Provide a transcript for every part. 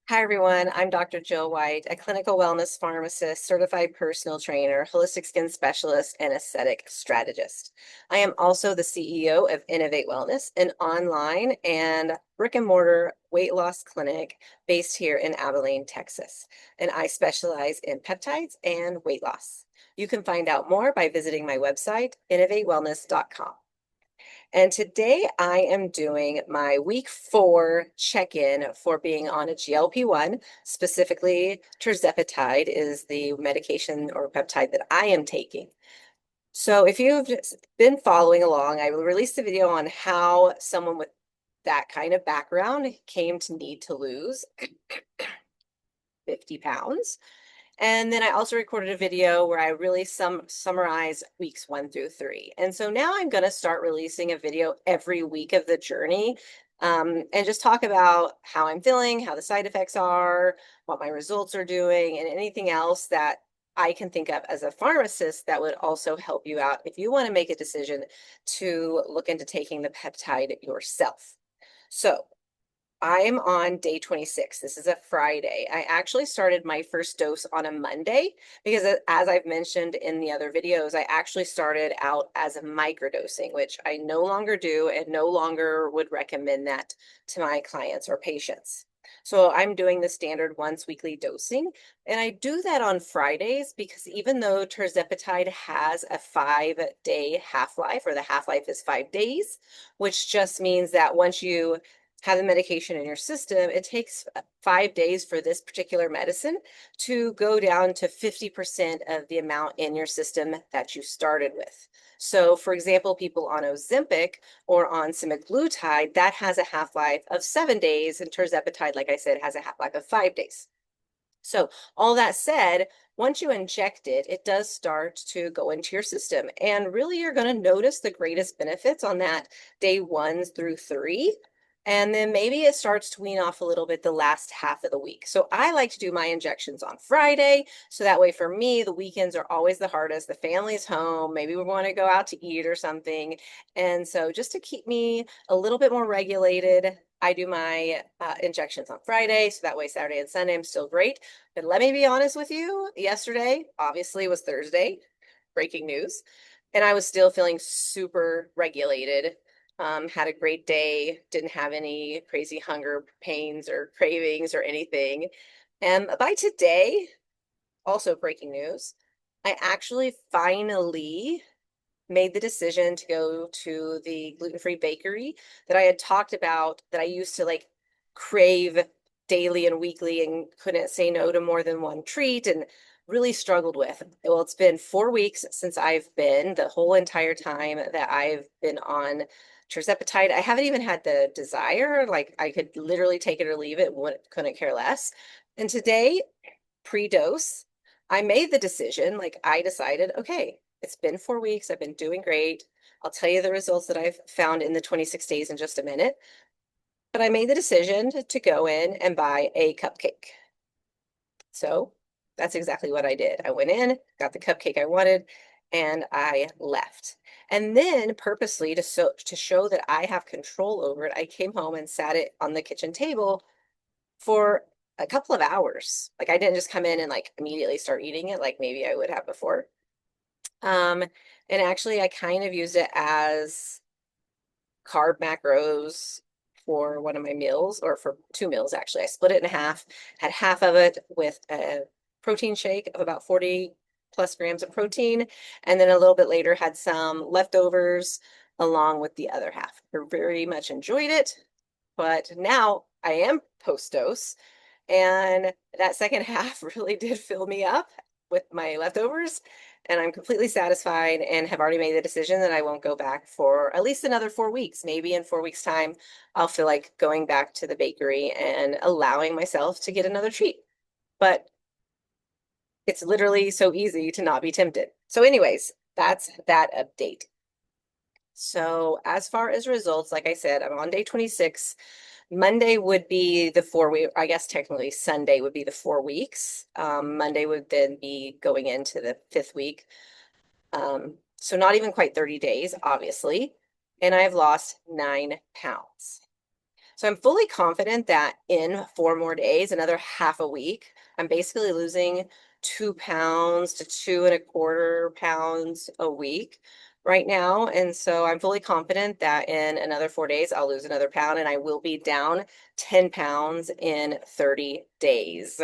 Hi, everyone. I'm Dr. Jill White, a clinical wellness pharmacist, certified personal trainer, holistic skin specialist, and aesthetic strategist. I am also the CEO of Innovate Wellness, an online and brick and mortar weight loss clinic based here in Abilene, Texas. And I specialize in peptides and weight loss. You can find out more by visiting my website, innovatewellness.com. And today I am doing my week 4 check-in for being on a GLP-1. Specifically, Tirzepatide is the medication or peptide that I am taking. So if you've been following along, I released a video on how someone with that kind of background came to need to lose 50 pounds. And then I also recorded a video where I really summarize weeks 1 through 3. And so now I'm going to start releasing a video every week of the journey, and just talk about how I'm feeling, how the side effects are, what my results are doing, and anything else that I can think of as a pharmacist that would also help you out if you want to make a decision to look into taking the peptide yourself. So I'm on day 26. This is a Friday. I actually started my first dose on a Monday because, as I've mentioned in the other videos, I actually started out as a microdosing, which I no longer do and no longer would recommend that to my clients or patients. So I'm doing the standard once weekly dosing, and I do that on Fridays because even though Tirzepatide has a 5-day half-life, or the half-life is 5 days, which just means that once you have the medication in your system, it takes 5 days for this particular medicine to go down to 50% of the amount in your system that you started with. So, for example, people on Ozempic or on semaglutide, that has a half-life of 7 days, and Tirzepatide, like I said, has a half-life of 5 days. So, all that said, once you inject it, it does start to go into your system. And really, you're going to notice the greatest benefits on that day 1 through 3. And then maybe it starts to wean off a little bit the last half of the week. So I like to do my injections on Friday. So that way, for me, the weekends are always the hardest. The family's home. Maybe we want to go out to eat or something. And so just to keep me a little bit more regulated, I do my injections on Friday. So that way, Saturday and Sunday, I'm still great. But let me be honest with you, yesterday obviously was Thursday, breaking news, and I was still feeling super regulated. Had a great day, didn't have any crazy hunger pains or cravings or anything. And by today, also breaking news, I actually finally made the decision to go to the gluten-free bakery that I had talked about, that I used to like crave daily and weekly and couldn't say no to more than one treat and really struggled with. Well, it's been 4 weeks since I've been, the whole entire time that I've been on Tirzepatide. I haven't even had the desire, like I could literally take it or leave it, couldn't care less. And today, pre-dose, I made the decision, like I decided, okay, it's been 4 weeks. I've been doing great. I'll tell you the results that I've found in the 26 days in just a minute. But I made the decision to go in and buy a cupcake. So that's exactly what I did. I went in, got the cupcake I wanted, and I left. And then purposely to show that I have control over it, I came home and sat it on the kitchen table for a couple of hours. Like I didn't just come in and like immediately start eating it like maybe I would have before. Um, and actually I kind of used it as carb macros for one of my meals, or for 2 meals actually. I split it in half, had half of it with a protein shake of about 40 plus grams of protein, and then a little bit later had some leftovers along with the other half. I very much enjoyed it, but now I am post-dose, and that second half really did fill me up with my leftovers. And I'm completely satisfied and have already made the decision that I won't go back for at least another 4 weeks. Maybe in 4 weeks' time, I'll feel like going back to the bakery and allowing myself to get another treat. But it's literally so easy to not be tempted. So, anyways, that's that update. So, as far as results, like I said, I'm on day 26. Monday would be the 4 week, I guess technically Sunday would be the 4 weeks. Monday would then be going into the 5th week. So not even quite 30 days, obviously. And I've lost 9 pounds. So I'm fully confident that in 4 more days, another half a week, I'm basically losing 2 pounds to 2.25 pounds a week right now. And so I'm fully confident that in another 4 days, I'll lose another pound and I will be down 10 pounds in 30 days.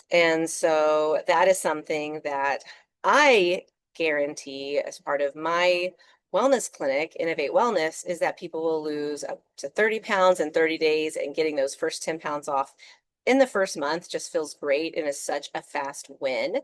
And so that is something that I guarantee as part of my wellness clinic, Innovate Wellness, is that people will lose up to 30 pounds in 30 days, and getting those first 10 pounds off in the first month just feels great and is such a fast win.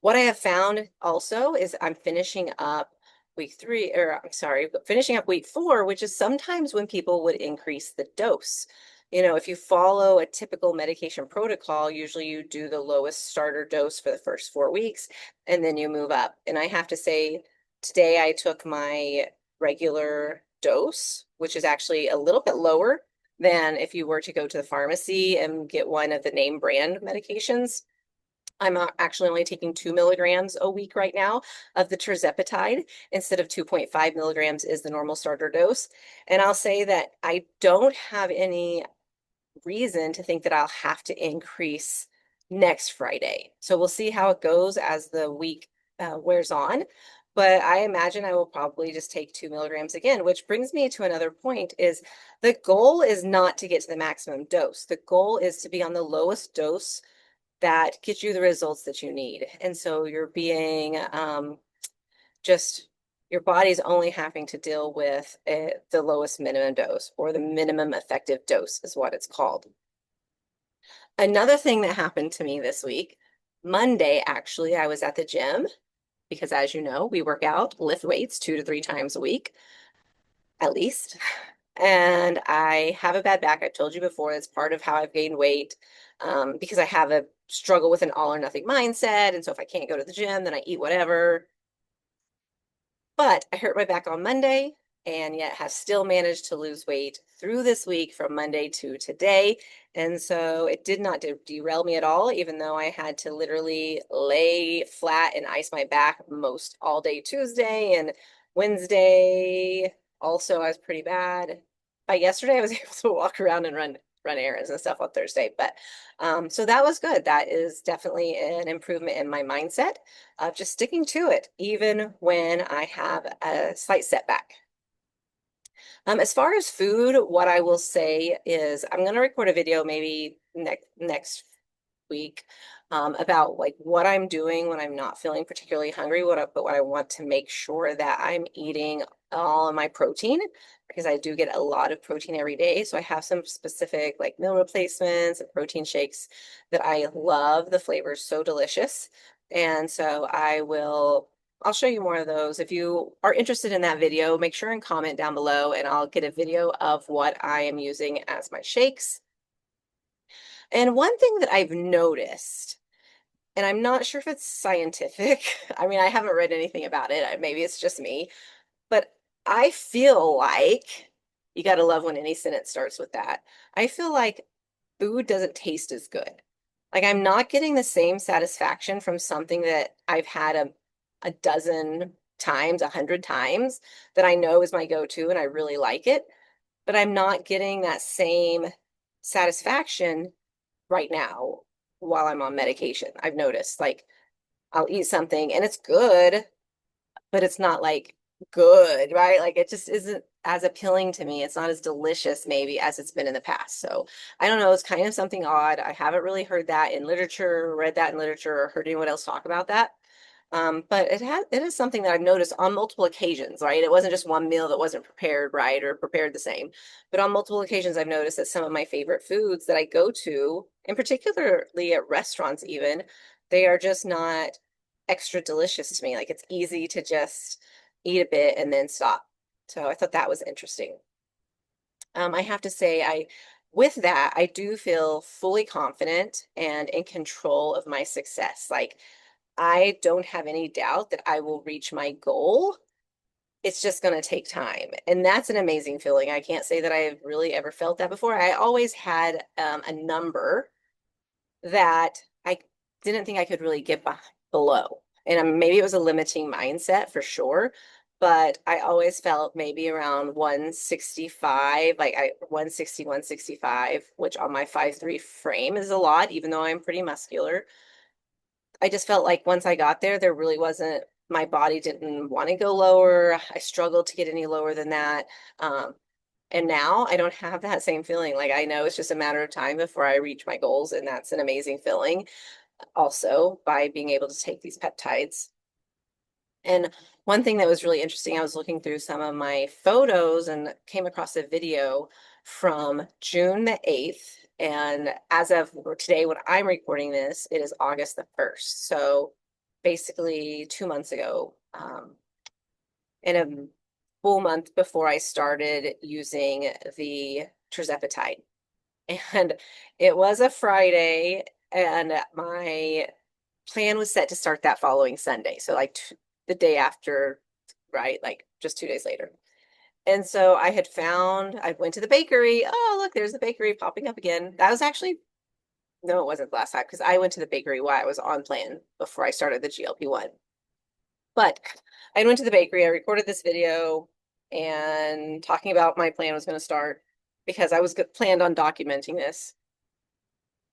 What I have found also is I'm finishing up week 3, or I'm sorry, finishing up week 4, which is sometimes when people would increase the dose. If you follow a typical medication protocol, usually you do the lowest starter dose for the first 4 weeks and then you move up. And I have to say, today I took my regular dose, which is actually a little bit lower than if you were to go to the pharmacy and get one of the name brand medications. I'm actually only taking 2 milligrams a week right now of the Tirzepatide instead of 2.5 milligrams is the normal starter dose. And I'll say that I don't have any reason to think that I'll have to increase next Friday. So we'll see how it goes as the week wears on. But I imagine I will probably just take 2 milligrams again, which brings me to another point is the goal is not to get to the maximum dose. The goal is to be on the lowest dose that gets you the results that you need. And so you're being just your body's only having to deal with the lowest minimum dose, or the minimum effective dose is what it's called. Another thing that happened to me this week, Monday, actually, I was at the gym because, as you know, we work out, lift weights 2 to 3 times a week, at least. And I have a bad back. I've told you before, it's part of how I've gained weight, because I have a struggle with an all or nothing mindset. And so if I can't go to the gym, then I eat whatever. But I hurt my back on Monday and yet have still managed to lose weight through this week from Monday to today. And so it did not derail me at all, even though I had to literally lay flat and ice my back most all day Tuesday and Wednesday. Also, I was pretty bad. By yesterday, I was able to walk around and run errands and stuff on Thursday. But so that was good. That is definitely an improvement in my mindset of just sticking to it, even when I have a slight setback. As far as food, what I will say is I'm going to record a video maybe next week, about like what I'm doing when I'm not feeling particularly hungry, but what I want to make sure that I'm eating all of my protein, because I do get a lot of protein every day. So I have some specific like meal replacements and protein shakes that I love. The flavor is so delicious. And so I'll show you more of those. If you are interested in that video, make sure and comment down below and I'll get a video of what I am using as my shakes. And one thing that I've noticed, and I'm not sure if it's scientific, I mean, I haven't read anything about it. Maybe it's just me, but I feel like you got to love when any sentence starts with that. I feel like food doesn't taste as good. Like I'm not getting the same satisfaction from something that I've had a dozen times, 100 times, that I know is my go-to and I really like it, but I'm not getting that same satisfaction right now while I'm on medication. I've noticed like I'll eat something and it's good, but it's not like good, right? Like it just isn't as appealing to me. It's not as delicious maybe as it's been in the past. So I don't know, it's kind of something odd. I haven't really heard that in literature, read that in literature, or heard anyone else talk about that. But it is something that I've noticed on multiple occasions, right? It wasn't just one meal that wasn't prepared right or prepared the same. But on multiple occasions, I've noticed that some of my favorite foods that I go to, and particularly at restaurants even, they are just not extra delicious to me. Like it's easy to just eat a bit and then stop. So I thought that was interesting. I have to say, with that, I do feel fully confident and in control of my success. Like I don't have any doubt that I will reach my goal. It's just going to take time. And that's an amazing feeling. I can't say that I've really ever felt that before. I always had a number that I didn't think I could really get below. And maybe it was a limiting mindset for sure. but I always felt maybe around 165, like 160, 165, which on my 5'3" frame is a lot, even though I'm pretty muscular. I just felt like once I got there, there really wasn't, my body didn't want to go lower. I struggled to get any lower than that. Um, and now I don't have that same feeling. Like I know it's just a matter of time before I reach my goals, and that's an amazing feeling also by being able to take these peptides. And one thing that was really interesting, I was looking through some of my photos and came across a video from June the 8th. And as of today, when I'm recording this, it is August the 1st. So basically 2 months ago, in a full month before I started using the Tirzepatide. And it was a Friday, and my plan was set to start that following Sunday. So like the day after, right? Like just 2 days later. And so I went to the bakery. Oh, look, there's the bakery popping up again. That was actually, no, it wasn't the last time because I went to the bakery while I was on plan before I started the GLP-1. But I went to the bakery, I recorded this video and talking about my plan was going to start because I was planned on documenting this.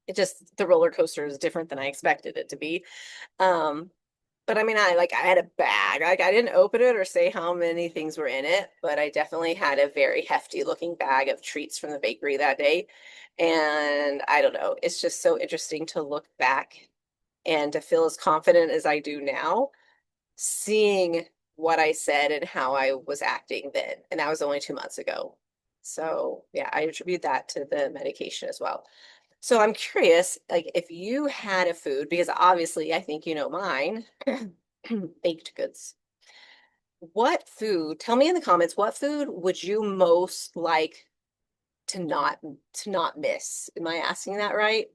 It just, the roller coaster is different than I expected it to be. Um, but I mean, I had a bag. Like I didn't open it or say how many things were in it, but I definitely had a very hefty looking bag of treats from the bakery that day. And I don't know, it's just so interesting to look back and to feel as confident as I do now, seeing what I said and how I was acting then. And that was only 2 months ago. So yeah, I attribute that to the medication as well. So I'm curious, like if you had a food, because obviously I think you know mine, baked goods. What food, tell me in the comments, what food would you most like to not miss? Am I asking that right?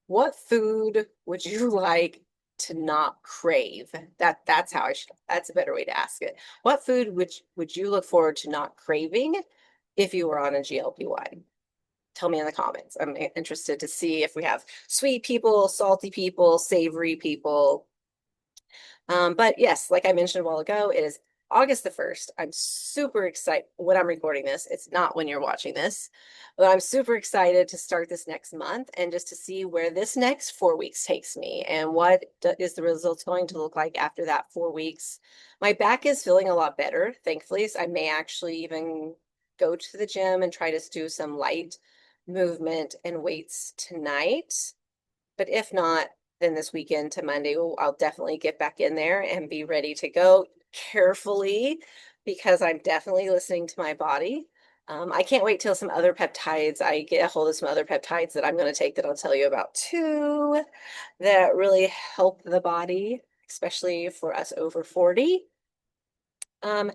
What food would you like to not crave? That's how that's a better way to ask it. What food would you look forward to not craving if you were on a GLP-1? Tell me in the comments. I'm interested to see if we have sweet people, salty people, savory people. But yes, like I mentioned a while ago, it is August the 1st. I'm super excited when I'm recording this. It's not when you're watching this, but I'm super excited to start this next month and just to see where this next 4 weeks takes me and what is the results going to look like after that 4 weeks. My back is feeling a lot better, thankfully. So I may actually even go to the gym and try to do some light movement and weights tonight. But if not, then this weekend to Monday, I'll definitely get back in there and be ready to go carefully because I'm definitely listening to my body. I can't wait till some other peptides. I get a hold of some other peptides that I'm going to take that I'll tell you about too, that really help the body, especially for us over 40. Um,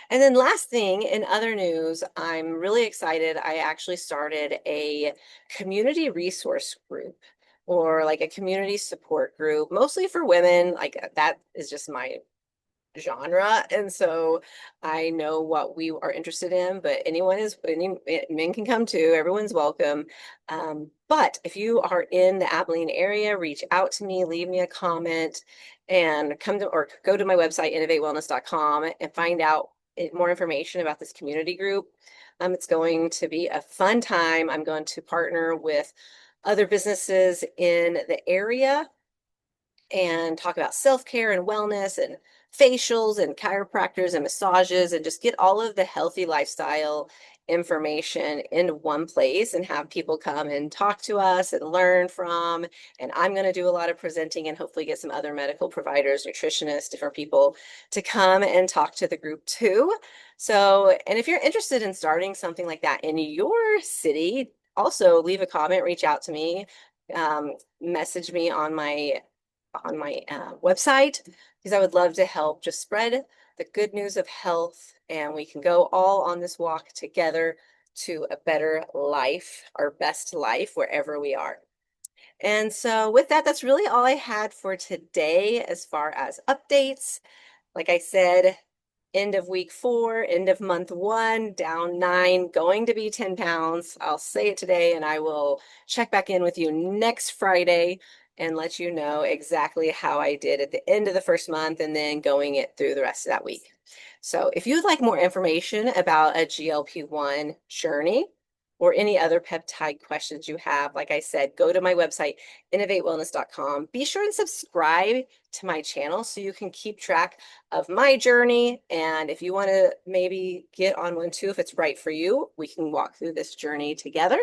and then last thing in other news, I'm really excited. I actually started a community resource group or like a community support group, mostly for women. Like that is just my genre. And so I know what we are interested in, but any men can come too. Everyone's welcome. But if you are in the Abilene area, reach out to me, leave me a comment and come to or go to my website, innovatewellness.com and find out more information about this community group. It's going to be a fun time. I'm going to partner with other businesses in the area and talk about self-care and wellness and facials and chiropractors and massages and just get all of the healthy lifestyle information in one place and have people come and talk to us and learn from. And I'm going to do a lot of presenting and hopefully get some other medical providers, nutritionists, different people to come and talk to the group too. So, and if you're interested in starting something like that in your city, also leave a comment, reach out to me, message me on my website because I would love to help just spread the good news of health and we can go all on this walk together to a better life, our best life, wherever we are. And so with that, that's really all I had for today as far as updates. Like I said, end of week 4, end of month 1, down 9, going to be 10 pounds. I'll say it today and I will check back in with you next Friday and let you know exactly how I did at the end of the first month and then going it through the rest of that week. So if you'd like more information about a GLP-1 journey or any other peptide questions you have, like I said, go to my website, innovatewellness.com. Be sure and subscribe to my channel so you can keep track of my journey. And if you want to maybe get on one too, if it's right for you, we can walk through this journey together.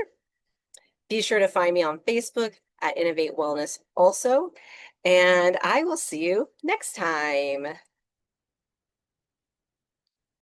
Be sure to find me on Facebook at Innovate Wellness also. And I will see you next time.